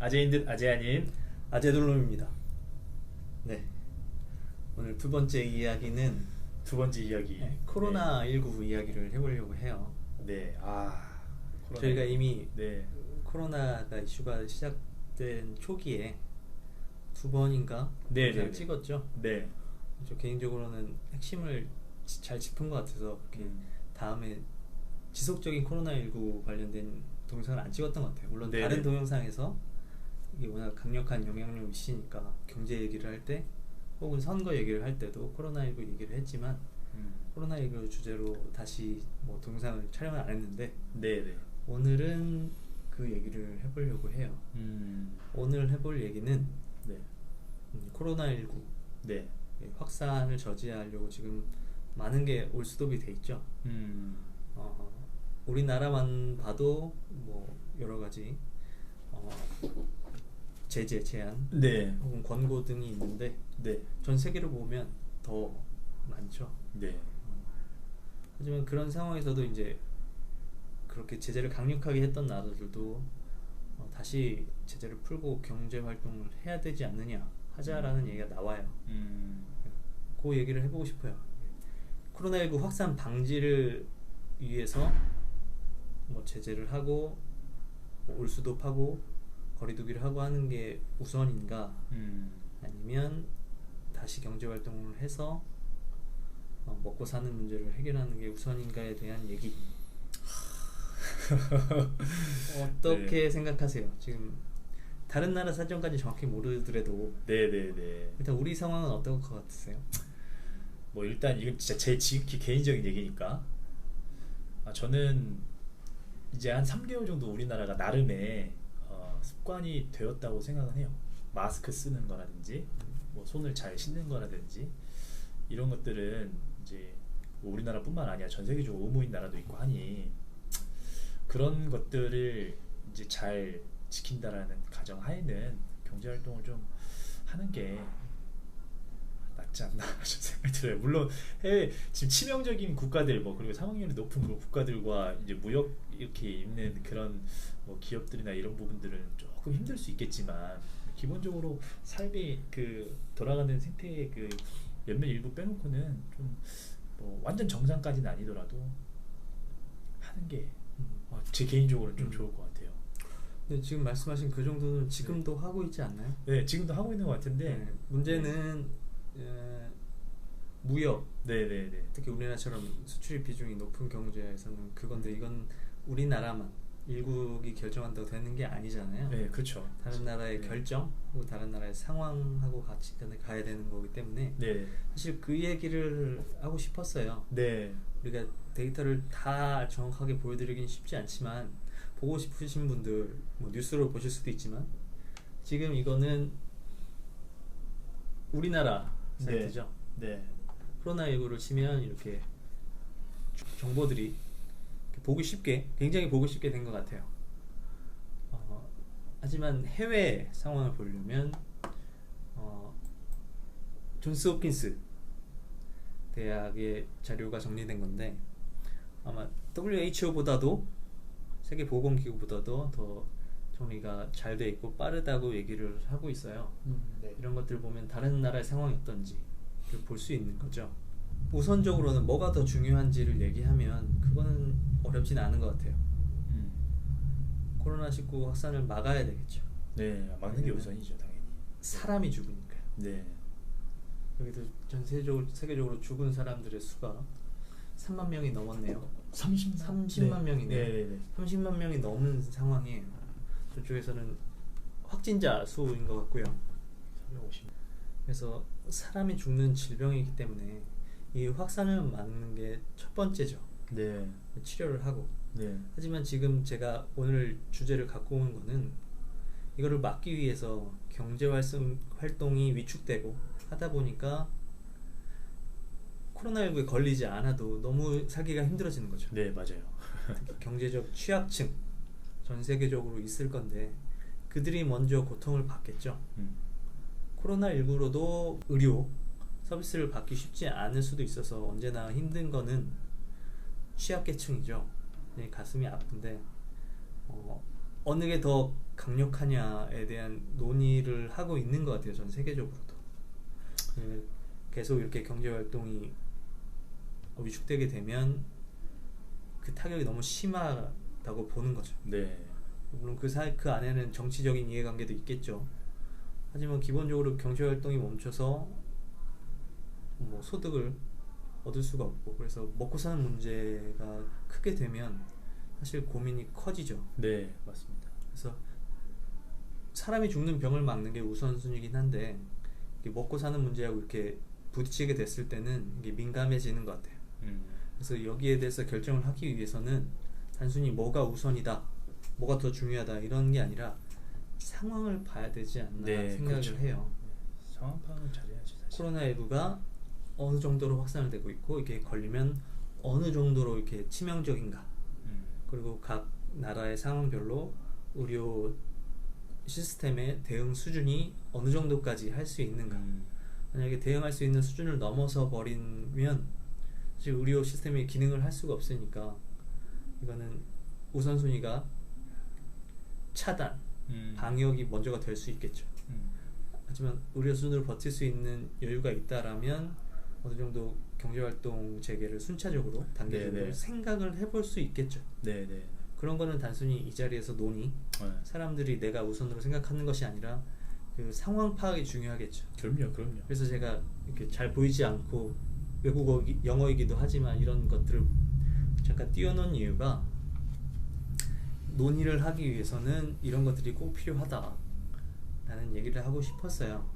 아재인 듯 아재 아닌 아재돌놈입니다. 네, 오늘 두 번째 이야기는 두 번째 이야기. 코로나19 이야기를 해보려고 해요. 네. 코로나. 저희가 이미 네. 코로나가 이슈가 시작된 초기에 두 번인가 네, 영상을 네. 찍었죠. 네. 저 개인적으로는 핵심을 잘 짚은 것 같아서 그렇게 다음에 지속적인 코로나19 관련된 동영상을 안 찍었던 것 같아요. 물론 네네. 다른 동영상에서 이게 워낙 강력한 영향력이 있으니까 경제 얘기를 할 때 혹은 선거 얘기를 할 때도 코로나19 얘기를 했지만 코로나19 주제로 다시 뭐 동영상을 촬영을 안 했는데 네네. 오늘은 그 얘기를 해보려고 해요. 오늘 해볼 얘기는 네. 코로나19 네. 확산을 저지하려고 지금 많은 게 올스톱이 돼 있죠. 우리나라만 봐도 뭐 여러 가지 제재, 제한, 네. 혹은 권고 등이 있는데 네. 전 세계로 보면 더 많죠. 네. 하지만 그런 상황에서도 이제 그렇게 제재를 강력하게 했던 나라들도 다시 제재를 풀고 경제 활동을 해야 되지 않느냐 하자라는 얘기가 나와요. 그 얘기를 해보고 싶어요. 코로나19 확산 방지를 위해서 뭐 제재를 하고 뭐 올수도하고 거리두기를 하고 하는 게 우선인가, 아니면 다시 경제 활동을 해서 먹고 사는 문제를 해결하는 게 우선인가에 대한 얘기. 어떻게 네. 생각하세요? 지금 다른 나라 사정까지 정확히 모르더라도 네네네. 일단 우리 상황은 어떨 것 같으세요? 뭐 일단 이건 진짜 제 지극히 개인적인 얘기니까 저는 이제 한 3개월 정도 우리나라가 나름의 습관이 되었다고 생각은 해요. 마스크 쓰는 거라든지 뭐 손을 잘 씻는 거라든지 이런 것들은 이제 뭐 우리나라뿐만 아니라 전 세계적으로 의무인 나라도 있고 하니 그런 것들을 이제 잘 지킨다라는 가정 하에는 경제 활동을 좀 하는 게 낫지 않나 생각이 들어요. 물론 해외 지금 치명적인 국가들 뭐 그리고 사망률이 높은 그런 국가들과 이제 무역 이렇게 있는 그런 뭐 기업들이나 이런 부분들은 조금 힘들 수 있겠지만 기본적으로 삶이 그 돌아가는 생태의 그 몇몇 일부 빼놓고는 좀 뭐 완전 정상까지는 아니더라도 하는 게 제 개인적으로는 좀 좋을 것 같아요. 근데 지금 말씀하신 그 정도는 지금도 하고 있지 않나요? 네, 지금도 하고 있는 것 같은데 문제는 무역, 네네네. 특히 우리나라처럼 수출 비중이 높은 경제에서는 그건데 이건 우리나라만 일국이 결정한다고 되는 게 아니잖아요. 네, 그렇죠. 다른 나라의 결정 혹은 다른 나라의 상황하고 같이 가야 되는 거기 때문에 네. 사실 그 얘기를 하고 싶었어요. 네. 우리가 데이터를 다 정확하게 보여드리긴 쉽지 않지만 보고 싶으신 분들 뭐 뉴스로 보실 수도 있지만 지금 이거는 우리나라 사이트죠. 네. 코로나19를 치면 이렇게 정보들이 보기 쉽게, 굉장히 보기 쉽게 된 것 같아요. 하지만 해외 상황을 보려면 존스 홉킨스 대학의 자료가 정리된 건데 아마 WHO보다도 세계보건기구보다도 더 정리가 잘 돼 있고 빠르다고 얘기를 하고 있어요. 네. 이런 것들 보면 다른 나라의 상황이 어떤지 볼 수 있는 거죠. 우선적으로는 뭐가 더 중요한지를 얘기하면 그거는 어렵진 않은 것 같아요. 코로나19 확산을 막아야 되겠죠. 네, 막는 게 우선이죠, 당연히. 사람이 죽으니까요. 네. 여기도 전 세계적으로 죽은 사람들의 수가 3만 명이 넘었네요. 30만 명이네요. 네네네. 30만 명이 넘은 상황이에요. 저쪽에서는 확진자 수인 것 같고요. 350. 그래서 사람이 죽는 질병이기 때문에 이 확산을 막는 게 첫 번째죠. 네. 치료를 하고. 네. 하지만 지금 제가 오늘 주제를 갖고 온 거는 이거를 막기 위해서 경제 활동이 위축되고 하다 보니까 코로나19에 걸리지 않아도 너무 살기가 힘들어지는 거죠. 네, 맞아요. 특히 경제적 취약층 전 세계적으로 있을 건데 그들이 먼저 고통을 받겠죠. 코로나19로도 의료 서비스를 받기 쉽지 않을 수도 있어서 언제나 힘든 거는 취약계층이죠. 가슴이 아픈데 어느 게 더 강력하냐에 대한 논의를 하고 있는 것 같아요. 전 세계적으로도. 계속 이렇게 경제 활동이 위축되게 되면 그 타격이 너무 심하다고 보는 거죠. 네. 물론 그 안에는 정치적인 이해관계도 있겠죠. 하지만 기본적으로 경제 활동이 멈춰서 뭐 소득을 얻을 수가 없고, 그래서 먹고 사는 문제가 크게 되면 사실 고민이 커지죠. 네, 맞습니다. 그래서 사람이 죽는 병을 막는 게 우선순위긴 한데, 이게 먹고 사는 문제하고 이렇게 부딪히게 됐을 때는 이게 민감해지는 것 같아요. 그래서 여기에 대해서 결정을 하기 위해서는 단순히 뭐가 우선이다, 뭐가 더 중요하다 이런 게 아니라 상황을 봐야 되지 않나 네, 생각을 그렇죠. 해요. 상황 파악을 잘해야지 사실. 코로나19가 어느 정도로 확산되고 있고, 이게 걸리면 어느 정도로 이렇게 치명적인가, 그리고 각 나라의 상황별로 의료 시스템의 대응 수준이 어느 정도까지 할 수 있는가. 만약에 대응할 수 있는 수준을 넘어서 버리면 사실 의료 시스템이 기능을 할 수가 없으니까 이거는 우선순위가 차단, 방역이 먼저가 될 수 있겠죠. 하지만 의료 수준으로 버틸 수 있는 여유가 있다라면 어느 정도 경제활동 재개를 순차적으로 단계적으로 네네. 생각을 해볼 수 있겠죠. 네네. 그런 거는 단순히 이 자리에서 논의, 사람들이 내가 우선으로 생각하는 것이 아니라 그 상황 파악이 중요하겠죠. 그럼요. 그래서 제가 이렇게 잘 보이지 않고 외국어 영어이기도 하지만 이런 것들을 잠깐 띄워놓은 이유가, 논의를 하기 위해서는 이런 것들이 꼭 필요하다 라는 얘기를 하고 싶었어요.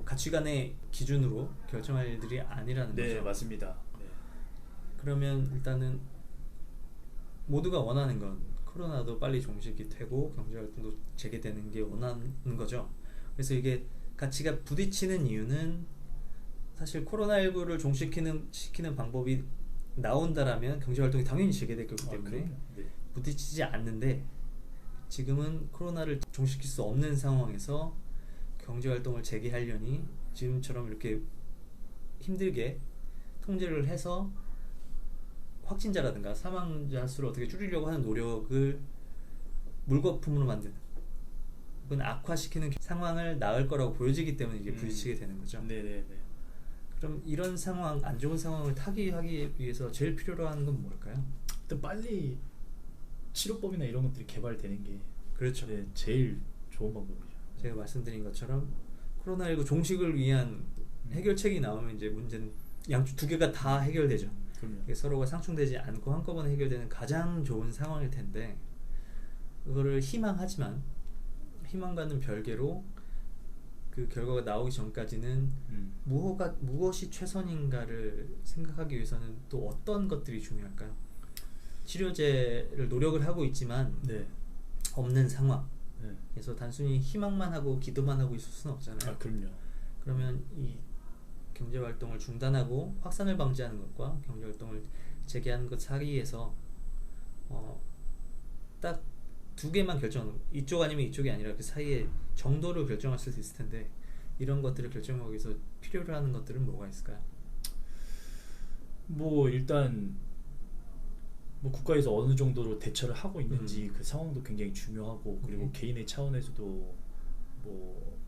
가치관의 기준으로 결정할 일들이 아니라는 네, 거죠. 맞습니다. 네. 그러면 일단은 모두가 원하는 건 코로나도 빨리 종식이 되고 경제활동도 재개되는 게 원하는 거죠. 그래서 이게 가치가 부딪히는 이유는, 사실 코로나19를 시키는 방법이 나온다라면 경제활동이 당연히 재개될 거기 때문에 네. 부딪히지 않는데, 지금은 코로나를 종식시킬 수 없는 상황에서 경제활동을 재개하려니 지금처럼 이렇게 힘들게 통제를 해서 확진자라든가 사망자 수를 어떻게 줄이려고 하는 노력을 물거품으로 만드는, 혹은 악화시키는 상황을 나을 거라고 보여지기 때문에 이게 부딪히게 되는 거죠. 네네네. 그럼 이런 상황, 안 좋은 상황을 타개하기 위해서 제일 필요로 하는 건 뭘까요? 일단 빨리 치료법이나 이런 것들이 개발되는 게 그렇죠. 네, 제일 좋은 방법이죠. 제가 말씀드린 것처럼 코로나19 종식을 위한 해결책이 나오면 이제 문제는 양쪽 두 개가 다 해결되죠. 그럼요. 이게 서로가 상충되지 않고 한꺼번에 해결되는 가장 좋은 상황일 텐데, 그거를 희망하지만 희망과는 별개로 그 결과가 나오기 전까지는 무엇이 최선인가를 생각하기 위해서는 또 어떤 것들이 중요할까요? 치료제를 노력을 하고 있지만 네. 없는 상황. 네. 그래서 단순히 희망만 하고 기도만 하고 있을 수는 없잖아요. 그럼요. 그러면 이 경제활동을 중단하고 확산을 방지하는 것과 경제활동을 재개하는 것 사이에서 딱 두 개만 이쪽 아니면 이쪽이 아니라 그 사이에 정도를 결정할 수도 있을 텐데, 이런 것들을 결정하기 위해서 필요로 하는 것들은 뭐가 있을까요? 뭐 일단 뭐 국가에서 어느 정도로 대처를 하고 있는지 그 상황도 굉장히 중요하고, 그리고 개인의 차원에서도 뭐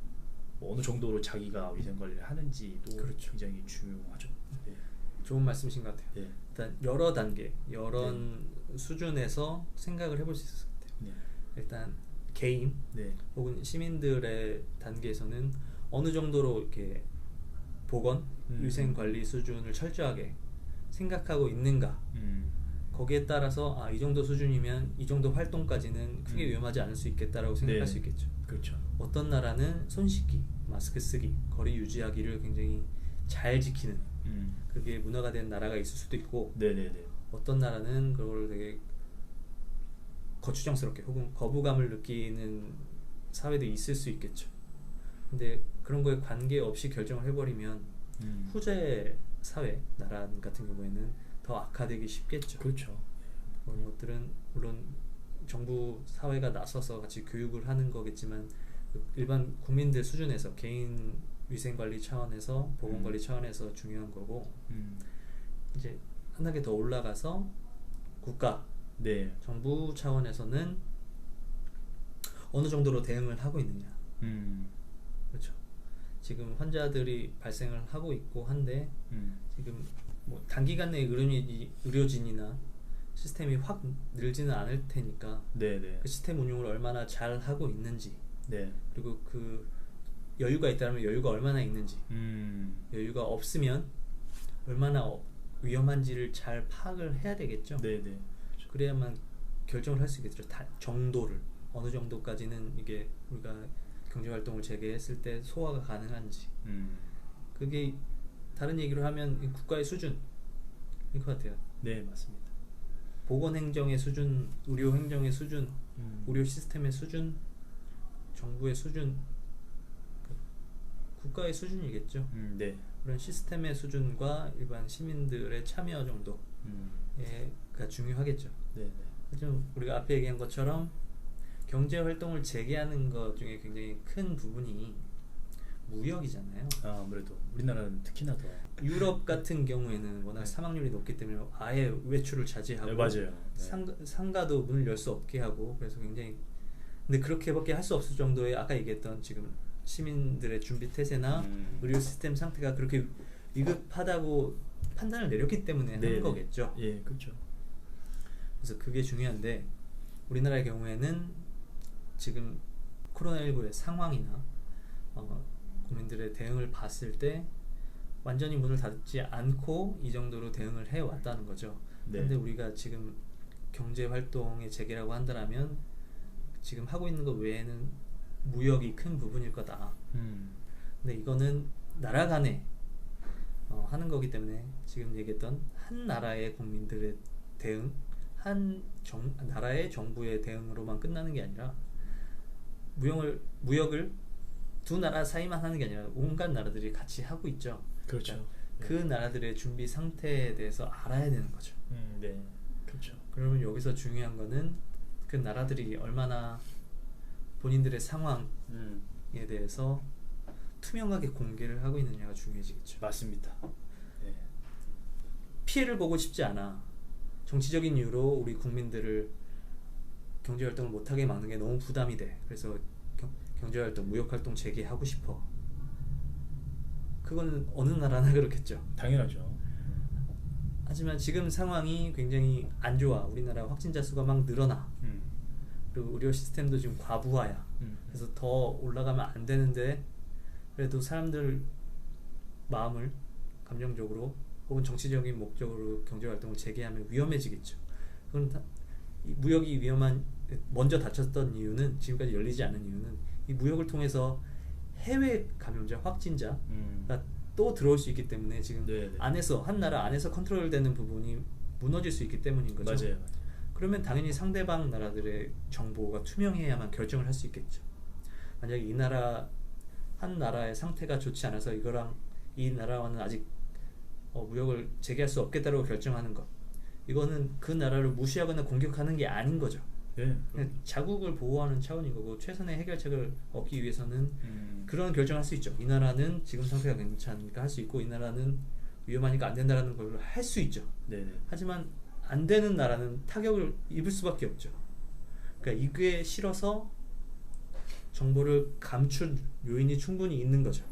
어느 정도로 자기가 위생 관리를 하는지도 그렇죠. 굉장히 중요하죠. 네. 좋은 말씀이신 것 같아요. 네. 일단 여러 단계, 여러 수준에서 생각을 해볼 수 있을 것 같아요. 네. 일단 개인 네. 혹은 시민들의 단계에서는 어느 정도로 이렇게 보건, 위생 관리 수준을 철저하게 생각하고 있는가. 거기에 따라서 이 정도 수준이면 이 정도 활동까지는 크게 위험하지 않을 수 있겠다라고 생각할 네. 수 있겠죠. 그렇죠. 어떤 나라는 손 씻기, 마스크 쓰기, 거리 유지하기를 굉장히 잘 지키는, 그게 문화가 된 나라가 있을 수도 있고, 네네네. 어떤 나라는 그걸 되게 거추장스럽게 혹은 거부감을 느끼는 사회도 있을 수 있겠죠. 근데 그런 거에 관계없이 결정을 해버리면 후제 사회, 나라 같은 경우에는 더 악화되기 쉽겠죠. 그렇죠. 그런 것들은 물론 정부 사회가 나서서 같이 교육을 하는 거겠지만, 일반 국민들 수준에서 개인 위생관리 차원에서 보건관리 차원에서 중요한 거고, 이제 한 단계 더 올라가서 국가, 네. 정부 차원에서는 어느 정도로 대응을 하고 있느냐. 음. 그렇죠. 지금 환자들이 발생을 하고 있고 한데 지금 뭐 단기간 내에 의료진이나 시스템이 확 늘지는 않을 테니까 네네. 그 시스템 운용을 얼마나 잘 하고 있는지 네. 그리고 그 여유가 있다면 여유가 얼마나 있는지 여유가 없으면 얼마나 위험한지를 잘 파악을 해야 되겠죠. 네네. 그래야만 결정을 할 수 있겠죠. 정도를 어느 정도까지는 이게 우리가 경제활동을 재개했을 때 소화가 가능한지. 그게 다른 얘기로 하면 국가의 수준인 것 같아요. 네, 맞습니다. 보건행정의 수준, 의료행정의 수준, 의료 시스템의 수준, 정부의 수준, 국가의 수준이겠죠. 네. 그런 시스템의 수준과 일반 시민들의 참여 정도가 중요하겠죠. 네. 하지만 우리가 앞에 얘기한 것처럼 경제 활동을 재개하는 것 중에 굉장히 큰 부분이 무역이잖아요. 아무래도 우리나라는 특히나 더. 유럽 같은 경우에는 워낙 사망률이 높기 때문에 아예 외출을 자제하고 네, 맞아요. 네. 상가도 문을 열 수 없게 하고 그래서 굉장히 근데 그렇게밖에 할 수 없을 정도의 아까 얘기했던 지금 시민들의 준비 태세나 의료 시스템 상태가 그렇게 위급하다고 판단을 내렸기 때문에 하는 거겠죠. 예, 그렇죠. 그래서 그게 중요한데 우리나라의 경우에는 지금 코로나19의 상황이나 국민들의 대응을 봤을 때 완전히 문을 닫지 않고 이 정도로 대응을 해왔다는 거죠. 그런데 우리가 지금 경제 활동의 재개라고 한다면 지금 하고 있는 것 외에는 무역이 큰 부분일 거다. 근데 이거는 나라 간에 하는 거기 때문에 지금 얘기했던 한 나라의 국민들의 대응, 나라의 정부의 대응으로만 끝나는 게 아니라 무역을 두 나라 사이만 하는 게 아니라 온갖 나라들이 같이 하고 있죠. 그렇죠. 그러니까 그 나라들의 준비 상태에 대해서 알아야 되는 거죠. 네, 그렇죠. 그러면 여기서 중요한 거는 그 나라들이 얼마나 본인들의 상황에 대해서 투명하게 공개를 하고 있느냐가 중요해지겠죠. 맞습니다. 네. 피해를 보고 싶지 않아. 정치적인 이유로 우리 국민들을 경제활동을 못하게 막는 게 너무 부담이 돼. 그래서 경제활동, 무역활동 재개하고 싶어. 그건 어느 나라나 그렇겠죠. 당연하죠. 하지만 지금 상황이 굉장히 안 좋아. 우리나라 확진자 수가 막 늘어나. 그리고 의료 시스템도 지금 과부하야. 그래서 더 올라가면 안 되는데 그래도 사람들 마음을 감정적으로 혹은 정치적인 목적으로 경제활동을 재개하면 위험해지겠죠. 그건 무역이 먼저 닫혔던 이유는 지금까지 열리지 않은 이유는 이 무역을 통해서 해외 감염자 확진자가 또 들어올 수 있기 때문에 지금 한 나라 안에서 컨트롤되는 부분이 무너질 수 있기 때문인 거죠. 맞아요. 그러면 당연히 상대방 나라들의 정보가 투명해야만 결정을 할 수 있겠죠. 만약에 한 나라의 상태가 좋지 않아서 이거랑 이 나라와는 아직 무역을 재개할 수 없겠다고 결정하는 것, 이거는 그 나라를 무시하거나 공격하는 게 아닌 거죠. 자국을 보호하는 차원인 거고 최선의 해결책을 얻기 위해서는 그런 결정을 할 수 있죠. 이 나라는 지금 상태가 괜찮으니까 할 수 있고 이 나라는 위험하니까 안 된다라는 걸 할 수 있죠. 하지만 안 되는 나라는 타격을 입을 수밖에 없죠. 그러니까 이게 싫어서 정보를 감출 요인이 충분히 있는 거죠.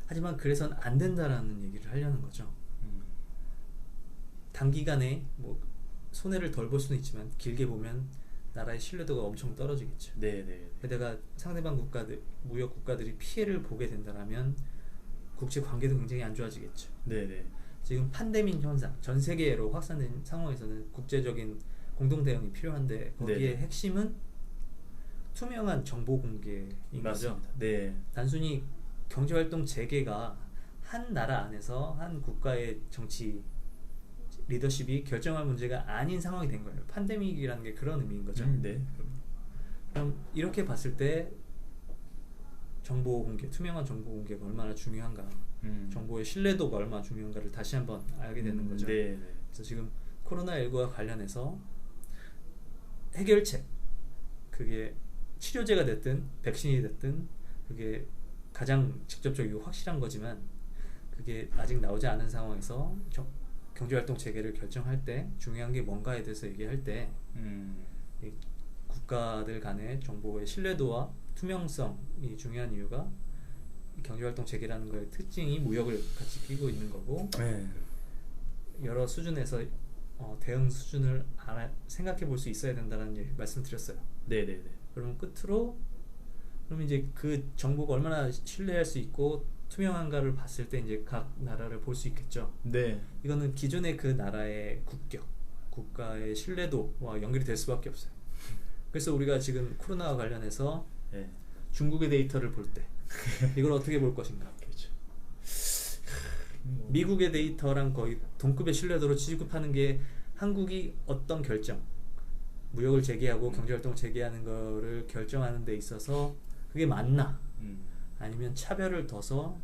하지만 그래서는 안 된다라는 얘기를 하려는 거죠. 단기간에 뭐 손해를 덜 볼 수는 있지만 길게 보면 나라의 신뢰도가 엄청 떨어지겠죠. 게다가 상대방 무역 국가들이 피해를 보게 된다면 국제 관계도 굉장히 안 좋아지겠죠. 지금 팬데믹 현상, 전 세계로 확산된 상황에서는 국제적인 공동 대응이 필요한데 거기에 핵심은 투명한 정보 공개인 거죠. 단순히 경제활동 재개가 한 나라 안에서 한 국가의 정치 리더십이 결정할 문제가 아닌 상황이 된 거예요. 팬데믹이라는 게 그런 의미인 거죠. 그럼 이렇게 봤을 때 정보 공개, 투명한 정보 공개가 얼마나 중요한가, 정보의 신뢰도가 얼마나 중요한가를 다시 한번 알게 되는 거죠. 그래서 지금 코로나19와 관련해서 해결책, 그게 치료제가 됐든 백신이 됐든 그게 가장 직접적이고 확실한 거지만 그게 아직 나오지 않은 상황에서 경제활동 재개를 결정할 때 중요한 게 뭔가에 대해서 얘기할 때 국가들 간의 정보의 신뢰도와 투명성이 중요한 이유가 경제활동 재개라는 거의 특징이 무역을 같이 끼고 있는 거고 네. 여러 수준에서 대응 수준을 생각해 볼 수 있어야 된다는 말씀드렸어요. 네네네. 그러면 끝으로 그러면 이제 그 정보가 얼마나 신뢰할 수 있고 투명한가를 봤을 때 이제 각 나라를 볼 수 있겠죠. 네. 이거는 기존의 그 나라의 국가의 신뢰도와 연결이 될 수밖에 없어요. 그래서 우리가 지금 코로나와 관련해서 네. 중국의 데이터를 볼 때 이걸 어떻게 볼 것인가. 그렇죠. 미국의 데이터랑 거의 동급의 신뢰도로 취급하는 게 한국이 어떤 결정, 무역을 재개하고 경제활동을 재개하는 거를 결정하는 데 있어서 그게 맞나? 아니면 차별을 둬서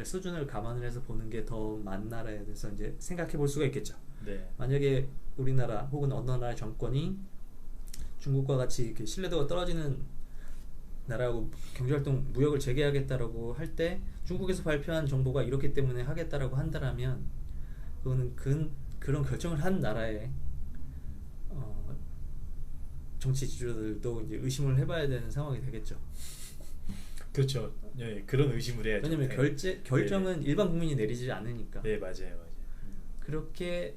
수준을 감안을 해서 보는 게 더 맞나라에 대해서 이제 생각해 볼 수가 있겠죠. 네. 만약에 우리나라 혹은 어느 나라의 정권이 중국과 같이 이렇게 신뢰도가 떨어지는 나라하고 경제활동 무역을 재개하겠다라고 할 때 중국에서 발표한 정보가 이렇기 때문에 하겠다라고 한다라면 그거는 그런 결정을 한 나라의 정치 지도자들도 이제 의심을 해봐야 되는 상황이 되겠죠. 그렇죠. 네, 그런 의심을 해야죠. 왜냐면 네. 결정은 일반 국민이 내리지 않으니까. 네, 맞아요. 그렇게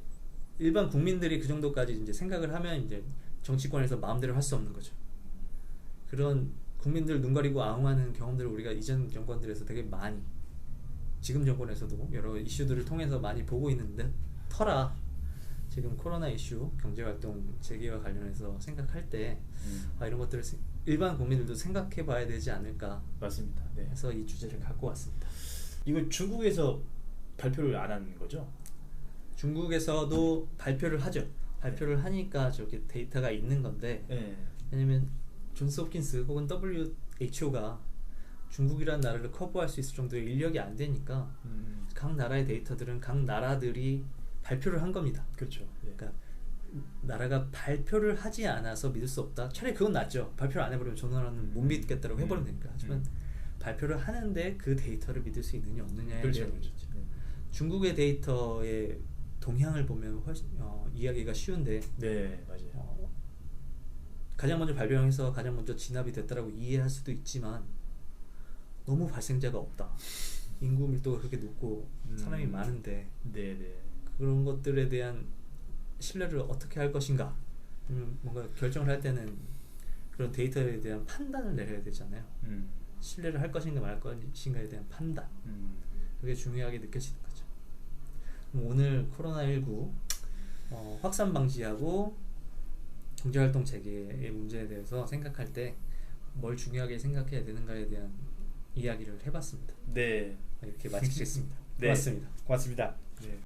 일반 국민들이 그 정도까지 이제 생각을 하면 이제 정치권에서 마음대로 할 수 없는 거죠. 그런 국민들 눈 가리고 아웅하는 경험들을 우리가 이전 정권들에서 되게 많이, 지금 정권에서도 여러 이슈들을 통해서 많이 보고 있는데 터라 지금 코로나 이슈, 경제활동 재개와 관련해서 생각할 때 이런 것들을 일반 국민들도 생각해 봐야 되지 않을까. 맞습니다. 네. 해서 이 주제를 갖고 왔습니다. 이거 중국에서 발표를 안 한 거죠? 중국에서도 발표를 하죠. 발표를 하니까 저렇게 데이터가 있는 건데 네. 왜냐면 존스 홉킨스 혹은 WHO가 중국이라는 나라를 커버할 수 있을 정도의 인력이 안 되니까 각 나라의 데이터들은 각 나라들이 발표를 한 겁니다. 그렇죠. 네. 그러니까 나라가 발표를 하지 않아서 믿을 수 없다. 차라리 그건 낫죠. 발표를 안 해버리면 저 나라는 못 믿겠다라고 해버리면 되니까. 하지만 발표를 하는데 그 데이터를 믿을 수 있느냐 없느냐에 그렇죠. 대한 그렇죠. 얘기죠. 중국의 데이터의 동향을 보면 훨씬 이야기가 쉬운데 네, 맞아요. 가장 먼저 발병해서 가장 먼저 진압이 됐다라고 이해할 수도 있지만 너무 발생자가 없다. 인구 밀도가 그렇게 높고 사람이 많은데 네네. 그런 것들에 대한 신뢰를 어떻게 할 것인가. 뭔가 결정을 할 때는 그런 데이터에 대한 판단을 내려야 되잖아요. 신뢰를 할 것인가 말 것인가에 대한 판단. 그게 중요하게 느껴지는 거죠. 그럼 오늘 코로나19 확산 방지하고 경제활동 재개의 문제에 대해서 생각할 때 뭘 중요하게 생각해야 되는가에 대한 이야기를 해봤습니다. 네. 이렇게 마치겠습니다. 네. 고맙습니다. 고맙습니다.